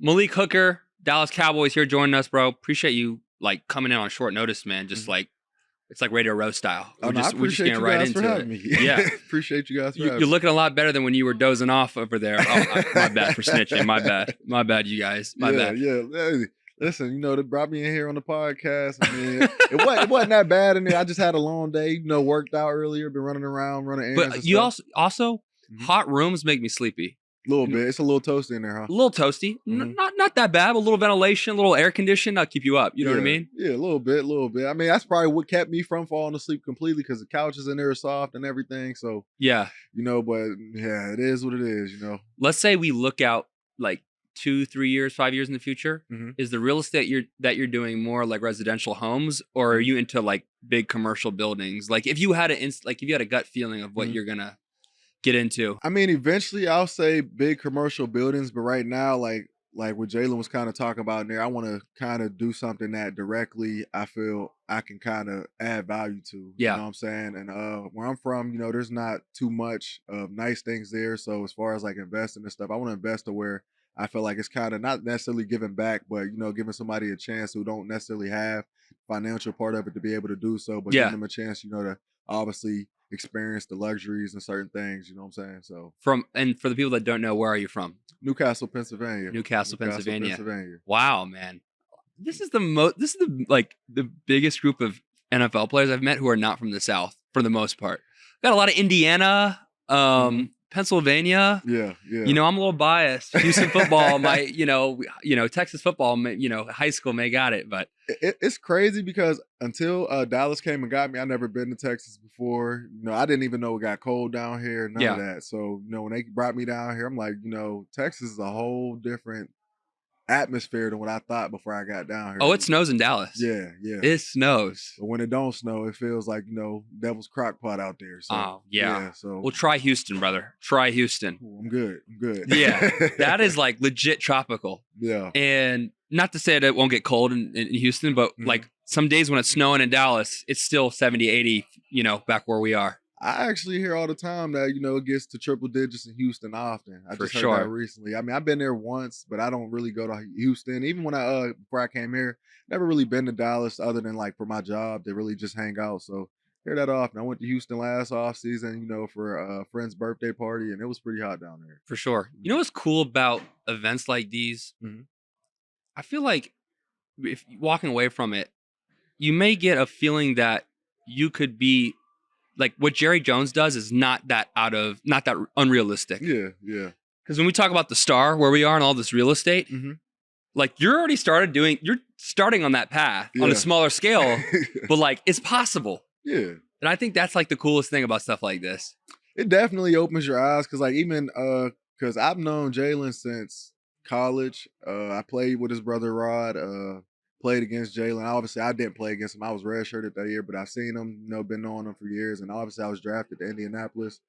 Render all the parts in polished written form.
Malik Hooker, Dallas Cowboys here joining us, bro. Appreciate you like coming in on short notice, man. Just like it's like Radio Row style. I appreciate you guys for having me. Yeah, appreciate you guys for having me. You're looking a lot better than when you were dozing off over there. Oh, my bad for snitching. My bad, you guys. My bad. Yeah. Hey, listen, they brought me in here on the podcast. I mean, it wasn't that bad in there. I just had a long day. Worked out earlier, been running around, running errands. But you also hot rooms make me sleepy. A little bit. It's a little toasty in there, huh? A little toasty. Not that bad, but a little ventilation, a little air conditioning, that'll keep you up. You know what I mean? Yeah, a little bit. I mean, that's probably what kept me from falling asleep completely because the couches in there are soft and everything. So, yeah. But yeah, it is what it is, Let's say we look out like 2, 3 years, 5 years in the future. Is the real estate that you're doing more like residential homes, or are you into like big commercial buildings? Like if you had a gut feeling of what you're gonna get into. I mean, eventually I'll say big commercial buildings, but right now, like what Jalen was kind of talking about in there, I want to kind of do something that directly I feel I can kind of add value to. Yeah. You know what I'm saying? And where I'm from, there's not too much of nice things there. So as far as like investing and stuff, I want to invest to where I feel like it's kind of not necessarily giving back, but giving somebody a chance who don't necessarily have financial part of it to be able to do so, but giving them a chance, to obviously experience the luxuries and certain things, you know what I'm saying? So for the people that don't know, where are you from? Newcastle, Pennsylvania. Pennsylvania. Wow, man. This is the biggest group of NFL players I've met who are not from the South for the most part. Got a lot of Indiana, Pennsylvania. Yeah. I'm a little biased. Houston football might, Texas football, high school may got it, but it's crazy because until Dallas came and got me, I never been to Texas before. I didn't even know it got cold down here, none of that. So, when they brought me down here, I'm like, Texas is a whole different atmosphere than what I thought before I got down here. Oh, it snows in Dallas. Yeah. It snows. But when it don't snow, it feels like, devil's crock pot out there. So, oh, yeah. So well, try Houston, brother. Try Houston. I'm good. Yeah. That is like legit tropical. Yeah. And not to say that it won't get cold in Houston, but like some days when it's snowing in Dallas, it's still 70, 80, back where we are. I actually hear all the time that, it gets to triple digits in Houston often. I just heard that recently. I mean, I've been there once, but I don't really go to Houston. Even when before I came here, never really been to Dallas other than like for my job to really just hang out. So hear that often. I went to Houston last off season, for a friend's birthday party, and it was pretty hot down there. For sure. You know what's cool about events like these? I feel like if walking away from it, you may get a feeling that you could be like what Jerry Jones does is not that unrealistic. Yeah. Because when we talk about the Star, where we are and all this real estate, like you're starting on that path on a smaller scale, but like it's possible. Yeah. And I think that's like the coolest thing about stuff like this. It definitely opens your eyes because like even because I've known Jalen since college. I played with his brother Rod. Played against Jalen. Obviously, I didn't play against him. I was redshirted that year, but I've seen him, been knowing him for years. And obviously, I was drafted to Indianapolis.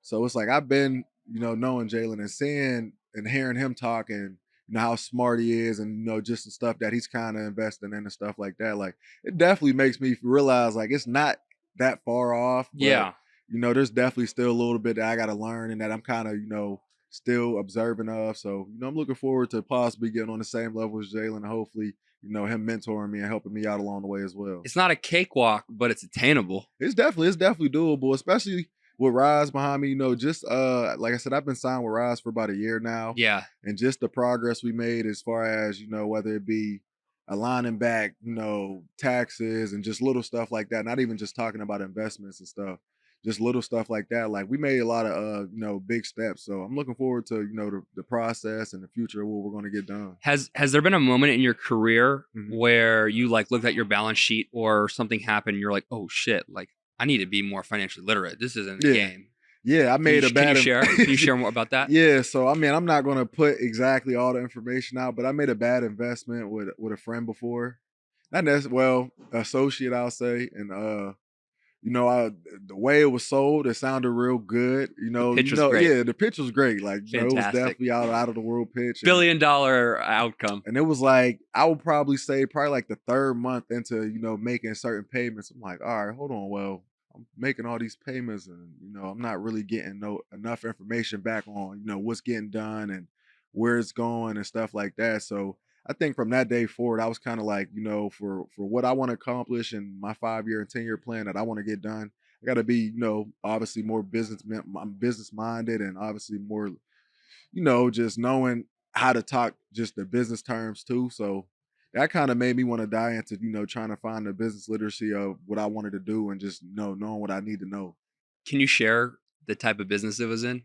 So it's like I've been, knowing Jalen and seeing and hearing him talk and, how smart he is and, just the stuff that he's kind of investing in and stuff like that. Like, it definitely makes me realize, like, it's not that far off. But, there's definitely still a little bit that I got to learn and that I'm kind of, still observing of. So, I'm looking forward to possibly getting on the same level as Jalen and hopefully, him mentoring me and helping me out along the way as well. It's not a cakewalk, but it's attainable. It's definitely doable, especially with Rise behind me. Just like I said, I've been signed with Rise for about a year now. Yeah. And just the progress we made as far as, whether it be aligning back, taxes and just little stuff like that. Not even just talking about investments and stuff. Just little stuff like that. Like we made a lot of, big steps. So I'm looking forward to, the process and the future of what we're going to get done. Has there been a moment in your career where you like looked at your balance sheet or something happened and you're like, oh shit, like I need to be more financially literate. This isn't a game. Yeah, I made a bad. Can you share more about that? Yeah, so I mean, I'm not going to put exactly all the information out, but I made a bad investment with a friend before. Not necessarily, associate, I'll say, and the way it was sold, it sounded real good. The pitch was great. Yeah, the pitch was great. Like, it was definitely out of the world pitch. $1 billion outcome. And it was like, I would probably say like the third month into, making certain payments. I'm like, all right, hold on. Well, I'm making all these payments and, I'm not really getting enough information back on, what's getting done and where it's going and stuff like that. So I think from that day forward, I was kind of like, for what I want to accomplish in my 5-year and 10-year plan that I want to get done, I got to be, obviously more I'm business minded, and obviously more, just knowing how to talk just the business terms too. So that kind of made me want to dive into, trying to find the business literacy of what I wanted to do, and just, knowing what I need to know. Can you share the type of business it was in?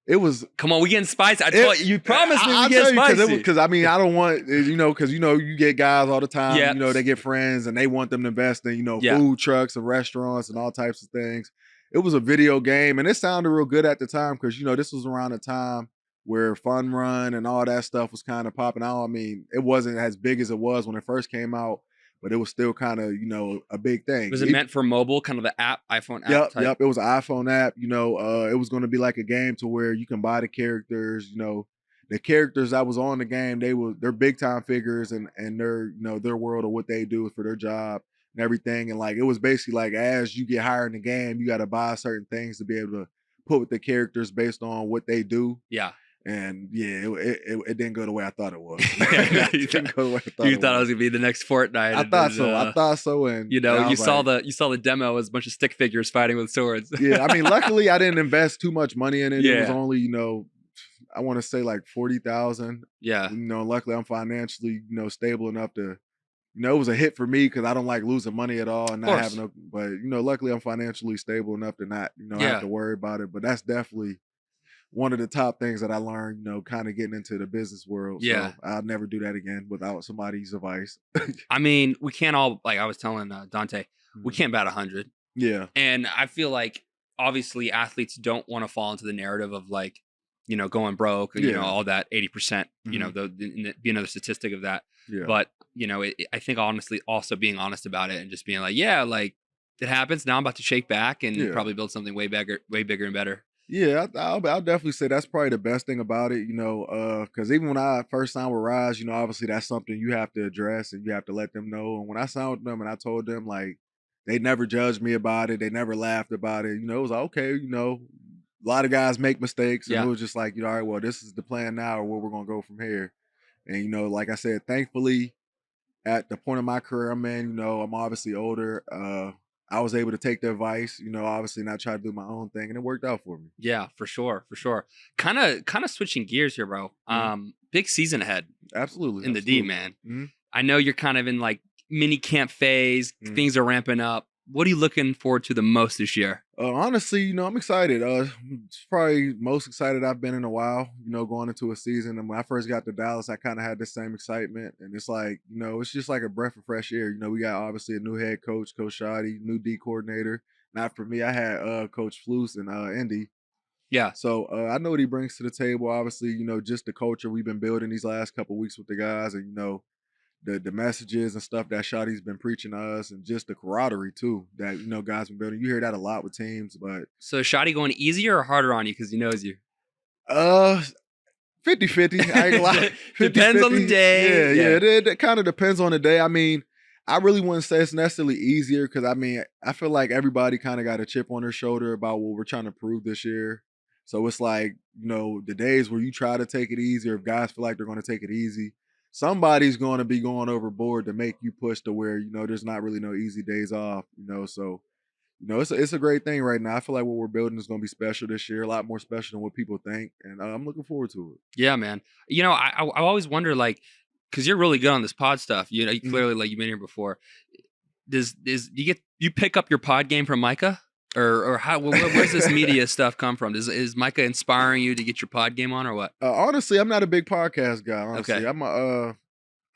It was Come on, we getting spicy. I told you promised me we I'll get tell you, spicy. because I mean, I don't want, because you get guys all the time, Yeah. they get friends and they want them to invest in, Yeah. food trucks and restaurants and all types of things. It was a video game, and it sounded real good at the time because, this was around the time where Fun Run and all that stuff was kind of popping out. I mean, it wasn't as big as it was when it first came out, but it was still kind of, a big thing. Was it meant for mobile, kind of the app, iPhone app type? Yep. It was an iPhone app. It was going to be like a game to where you can buy the characters. The characters that was on the game, they're big time figures, and their world of what they do for their job and everything. And like, it was basically like, as you get higher in the game, you got to buy certain things to be able to put with the characters based on what they do. Yeah. And yeah, it didn't go the way I thought it was. You thought it was gonna be the next Fortnite. I thought so. And you saw the demo as a bunch of stick figures fighting with swords. Yeah, I mean, luckily I didn't invest too much money in it. Yeah. It was only, I want to say like 40,000. Yeah. Luckily I'm financially, stable enough to, it was a hit for me because I don't like losing money at all and not having a, but luckily I'm financially stable enough to not, have to worry about it. But that's definitely one of the top things that I learned, kind of getting into the business world. Yeah. So I'll never do that again without somebody's advice. I mean, we can't all, like I was telling Dante, we can't bat 100. Yeah. And I feel like obviously athletes don't want to fall into the narrative of like, going broke and, all that 80%, be another statistic of that. Yeah. But, I think honestly also being honest about it and just being like, yeah, like it happens. Now I'm about to shake back and probably build something way bigger and better. Yeah, I'll definitely say that's probably the best thing about it, because even when I first signed with Rise, obviously that's something you have to address and you have to let them know. And when I signed with them and I told them, like, they never judged me about it, they never laughed about it, it was like, okay, a lot of guys make mistakes, and it was just like, all right, well, this is the plan now, or where we're gonna go from here. And like I said, thankfully, at the point of my career I'm in, I'm obviously older. I was able to take the advice, obviously not try to do my own thing, and it worked out for me. Yeah, for sure. Kind of switching gears here, bro. Big season ahead. Absolutely. In the D, man. Mm-hmm. I know you're kind of in like mini camp phase. Things are ramping up. What are you looking forward to the most this year? Honestly, I'm excited. It's probably most excited I've been in a while, going into a season. And when I first got to Dallas, I kind of had the same excitement. And it's like, it's just like a breath of fresh air. We got obviously a new head coach, Coach Shoddy, new D coordinator. Not for me, I had Coach Flus and Indy. Yeah. So I know what he brings to the table. Obviously, just the culture we've been building these last couple of weeks with the guys, and, the messages and stuff that Shotty's been preaching to us, and just the camaraderie too that guys been building. You hear that a lot with teams, but so Shotty going easier or harder on you because he knows you? 50-50. I ain't lie. Depends on the day. Yeah. It kind of depends on the day. I mean, I really wouldn't say it's necessarily easier because I mean, I feel like everybody kind of got a chip on their shoulder about what we're trying to prove this year. So it's like, the days where you try to take it easy, or if guys feel like they're going to take it easy, somebody's going to be going overboard to make you push to where, there's not really no easy days off, so, it's a great thing right now. I feel like what we're building is going to be special this year, a lot more special than what people think. And I'm looking forward to it. Yeah, man. I always wonder, like, because you're really good on this pod stuff. You clearly, like, you've been here before. You pick up your pod game from Micah? Or how? Where's this media stuff come from? Is Micah inspiring you to get your pod game on, or what? Honestly, I'm not a big podcast guy. Honestly, okay.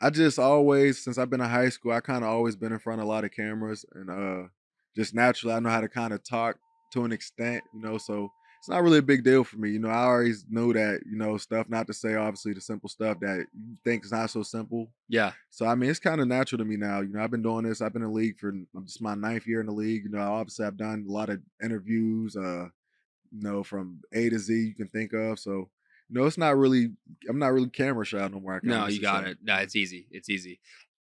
I just always, since I've been in high school, I kind of always been in front of a lot of cameras, and just naturally, I know how to kind of talk to an extent, so it's not really a big deal for me. I always knew that, stuff, not to say obviously the simple stuff that you think is not so simple. Yeah. So, I mean, it's kind of natural to me now. I've been doing this. I've been in the league for just my 9th year in the league. Obviously I've done a lot of interviews, from A to Z you can think of. So, I'm not really camera shy no more. No, you got it. No, it's easy.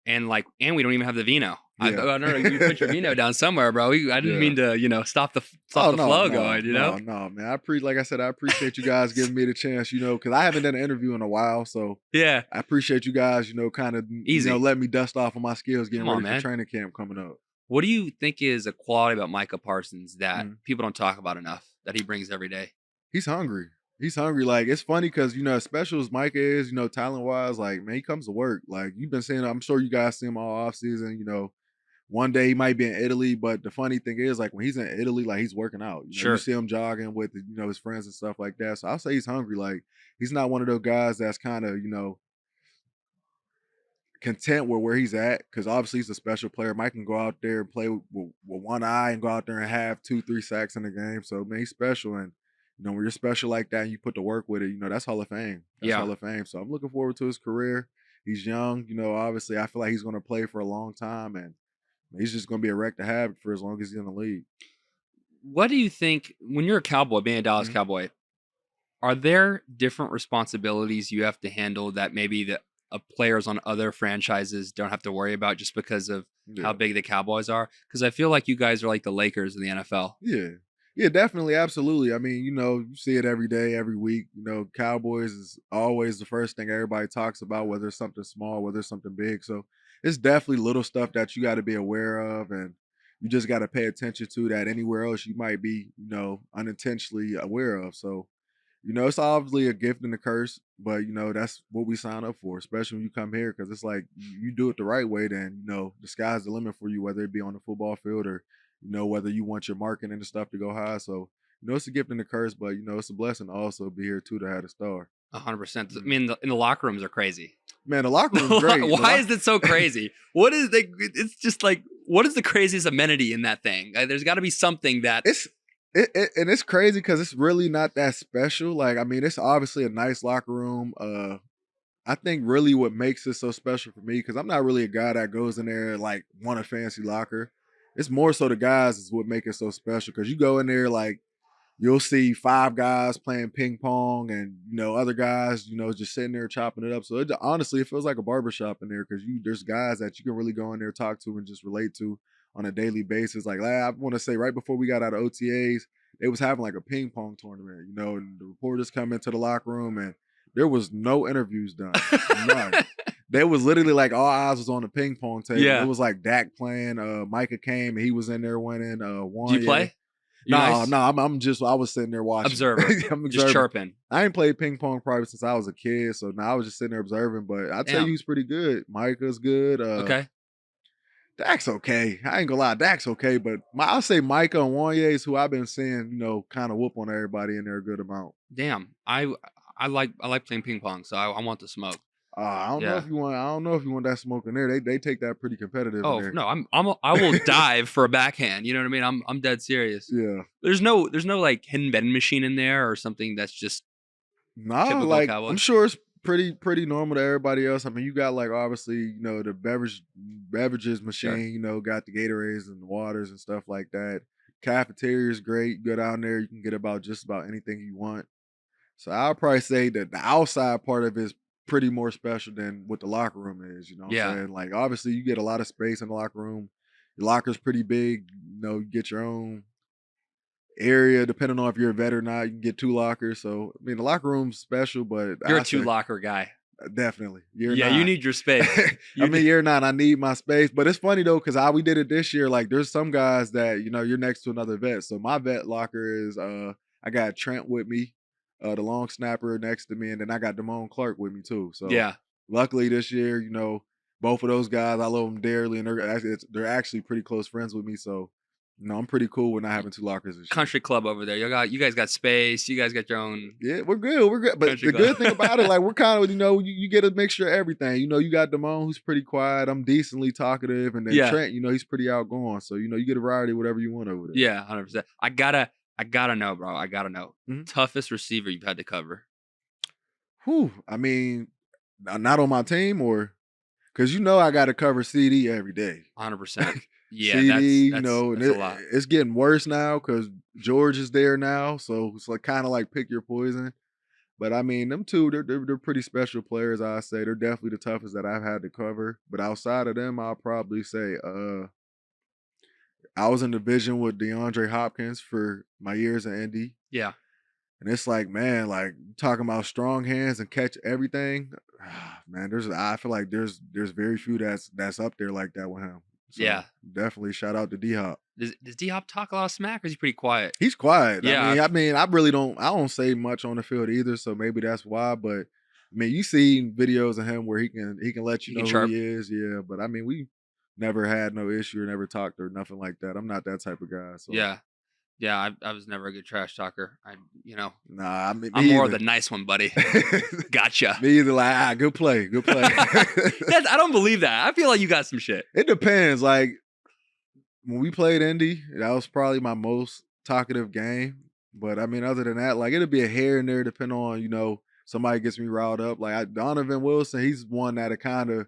And we don't even have the vino. Yeah. I know you put your vino down somewhere, bro. I didn't Yeah. mean to, stop the Oh flow going. no, man. Like I said, I appreciate you guys giving me the chance, because I haven't done an interview in a while. So Yeah, I appreciate you guys, kind of, easy. letting me dust off on my skills getting Come on, ready for man. training camp coming up. What do you think is a quality about Micah Parsons that Mhm. people don't talk about enough that he brings every day? He's hungry. He's hungry. Like, it's funny because, as special as Micah is, talent wise, like, man, he comes to work. Like, you've been seeing, I'm sure you guys see him all off season, one day he might be in Italy, but the funny thing is, like, when he's in Italy, like, he's working out. You Sure. see him jogging with, his friends and stuff like that. So I'll say he's hungry. Like, he's not one of those guys that's kind of, content with where he's at, because obviously he's a special player. Mike can go out there and play with one eye and go out there and have 2-3 sacks in the game. So, man, he's special. And, when you're special like that and you put to work with it, that's Hall of Fame. That's Hall of Fame. So I'm looking forward to his career. He's young. Obviously I feel like he's going to play for a long time, and he's just going to be a wreck to have for as long as he's in the league. What do you think when you're a Cowboy, being a Dallas Mhm. Cowboy, are there different responsibilities you have to handle that maybe the players on other franchises don't have to worry about just because of how big the Cowboys are? Because I feel like you guys are like the Lakers in the NFL. Yeah. Yeah, definitely. Absolutely. I mean, you see it every day, every week. Cowboys is always the first thing everybody talks about, whether it's something small, whether it's something big. So it's definitely little stuff that you got to be aware of, and you just got to pay attention to that anywhere else you might be, unintentionally aware of. So, it's obviously a gift and a curse, but that's what we sign up for, especially when you come here, because it's like you do it the right way, then the sky's the limit for you, whether it be on the football field or whether you want your marketing and stuff to go high. So it's a gift and a curse, but it's a blessing to also be here too to have a star. 100%. I Mhm. mean, in the locker rooms are crazy. Man, the locker room's great. Why is it so crazy? What is it's just like, what is the craziest amenity in that thing? There's got to be something that And it's crazy because it's really not that special. Like, I mean, it's obviously a nice locker room. I think really what makes it so special for me, because I'm not really a guy that goes in there like want a fancy locker. It's more so the guys is what make it so special, because you go in there, like, you'll see 5 guys playing ping pong and other guys just sitting there chopping it up. So honestly, it feels like a barbershop in there, because there's guys that you can really go in there, talk to, and just relate to on a daily basis. Like, I want to say, right before we got out of OTAs, they was having like a ping pong tournament, and the reporters come into the locker room and there was no interviews done. None. They was literally like all eyes was on the ping pong table. Yeah. It was like Dak playing. Micah came and he was in there winning. Do you play? No, nice? I was sitting there watching. Observer. I'm observing. Just chirping. I ain't played ping pong probably since I was a kid, so now I was just sitting there observing. But I tell you, he's pretty good. Micah's good. Okay. Dak's okay. I ain't gonna lie, Dak's okay. But I'll say Micah and Wanye is who I've been seeing, kind of whoop on everybody in there a good amount. Damn. I like playing ping pong, so I want the smoke. I don't know if you want. I don't know if you want that smoke in there. They take that pretty competitive. Oh in there. no, I will dive for a backhand. You know what I mean? I'm dead serious. Yeah. There's no like hidden vending machine in there or something that's just typical like Cowboy. I'm sure it's pretty normal to everybody else. I mean, you got like obviously the beverages machine. Sure. Got the Gatorades and the waters and stuff like that. Cafeteria is great. You go down there, you can get just about anything you want. So I'll probably say that the outside part of it is pretty more special than what the locker room is, what I'm saying? Like, obviously you get a lot of space in the locker room. Your locker's pretty big, you get your own area, depending on if you're a vet or not. You can get 2 lockers. So I mean, the locker room's special, but you're a 2 locker guy. Definitely. You need your space. Year 9, I need my space. But it's funny though, because how we did it this year, like there's some guys that, you're next to another vet. So my vet locker is I got Trent with me, the long snapper next to me, and then I got Damone Clark with me too. So luckily this year, both of those guys, I love them dearly, and they're actually pretty close friends with me. So I'm pretty cool with not having 2 lockers this year. Country club over there. You guys got space. You guys got your own. Yeah, we're good. But the good thing about it, like, we're kind of, you get a mixture of everything. You got Damone, who's pretty quiet. I'm decently talkative, and then Trent, he's pretty outgoing. So you get a variety of whatever you want over there. Yeah, 100%. I gotta know, bro. I gotta know. Mm-hmm. Toughest receiver you've had to cover. Whew. I mean, not on my team, or because I got to cover CD every day. 100%. Yeah, CD, that's a lot. It's getting worse now because George is there now, so it's like kind of like pick your poison. But I mean, them two, they're pretty special players. I say they're definitely the toughest that I've had to cover. But outside of them, I'll probably say I was in division with DeAndre Hopkins for my years in Indy. Yeah. And it's like, man, like talking about strong hands and catch everything. Man, I feel like there's very few that's up there like that with him. So Yeah. definitely shout out to D Hop. Does D Hop talk a lot of smack, or is he pretty quiet? He's quiet. Yeah. I mean, I don't say much on the field either, so maybe that's why. But I mean, you see videos of him where he can let you know who he is. Yeah. But I mean, we never had no issue or never talked or nothing like that. I'm not that type of guy. So Yeah. Yeah, I was never a good trash talker. Nah, I'm more of the nice one, buddy. Gotcha. Me either. Like, good play. I don't believe that. I feel like you got some shit. It depends. Like when we played Indy, that was probably my most talkative game. But I mean, other than that, like it'll be a here and there, depending on somebody gets me riled up. Like Donovan Wilson, he's one that'll kind of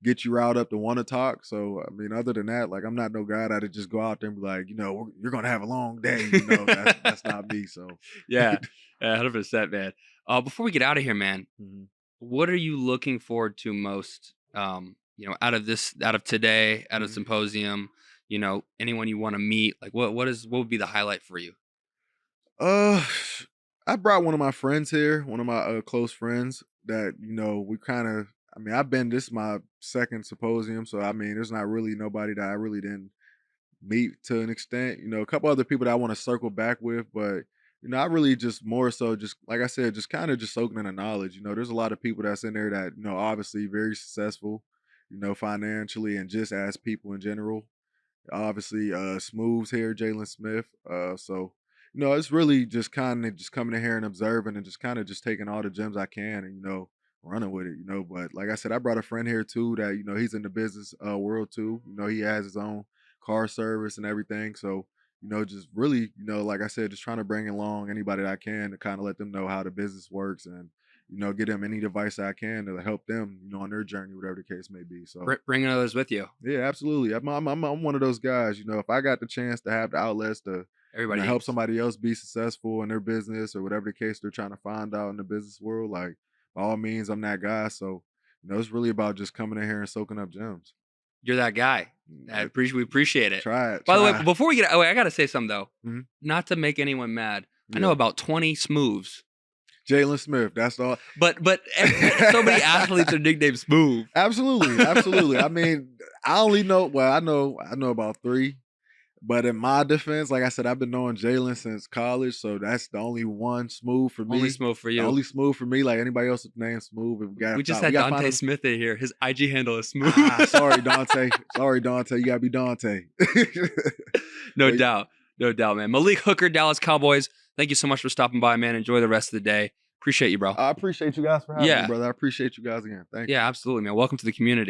get you riled up to want to talk. So I mean, other than that, like I'm not no guy that'll just go out there and be like, you're gonna have a long day. That's not me. So yeah, 100%, man. Before we get out of here, man, what are you looking forward to most? Out of today, out of Symposium, anyone you want to meet, like what would be the highlight for you? I brought one of my friends here, one of my close friends that we kind of. I mean, this is my second Symposium, so I mean, there's not really nobody that I really didn't meet to an extent. A couple other people that I want to circle back with, but I really just more so just like I said, just kind of just soaking in the knowledge. There's a lot of people that's in there that obviously very successful, financially and just as people in general. Obviously, Smooth's here, Jalen Smith. So it's really just kind of just coming in here and observing and just kind of just taking all the gems I can and running with it. But like I said, I brought a friend here too that he's in the business world too. He has his own car service and everything. So just really like I said, just trying to bring along anybody that I can to kind of let them know how the business works and get them any advice I can to help them, on their journey, whatever the case may be. So bringing others with you. Yeah, absolutely. I'm one of those guys. If I got the chance to have the outlets to help somebody else be successful in their business or whatever the case they're trying to find out in the business world, like by all means, I'm that guy. So it's really about just coming in here and soaking up gems. You're that guy. We appreciate it. Try it. By the way, before we get, I gotta say something though. Mm-hmm. Not to make anyone mad. Yeah. I know about 20 Smooths. Jalen Smith, that's all. But so many athletes are nicknamed Smooth. Absolutely. I mean, I only know. Well, I know about 3. But in my defense, like I said, I've been knowing Jalen since college, so that's the only one Smooth for me. Only Smooth for you. Only Smooth for me. Like anybody else with the name Smooth. We just had Dante Smith in here. His IG handle is Smooth. Sorry, Dante. You gotta be Dante. No doubt, man. Malik Hooker, Dallas Cowboys. Thank you so much for stopping by, man. Enjoy the rest of the day. Appreciate you, bro. I appreciate you guys for having me, brother. I appreciate you guys again. Thank you. Yeah, absolutely, man. Welcome to the community.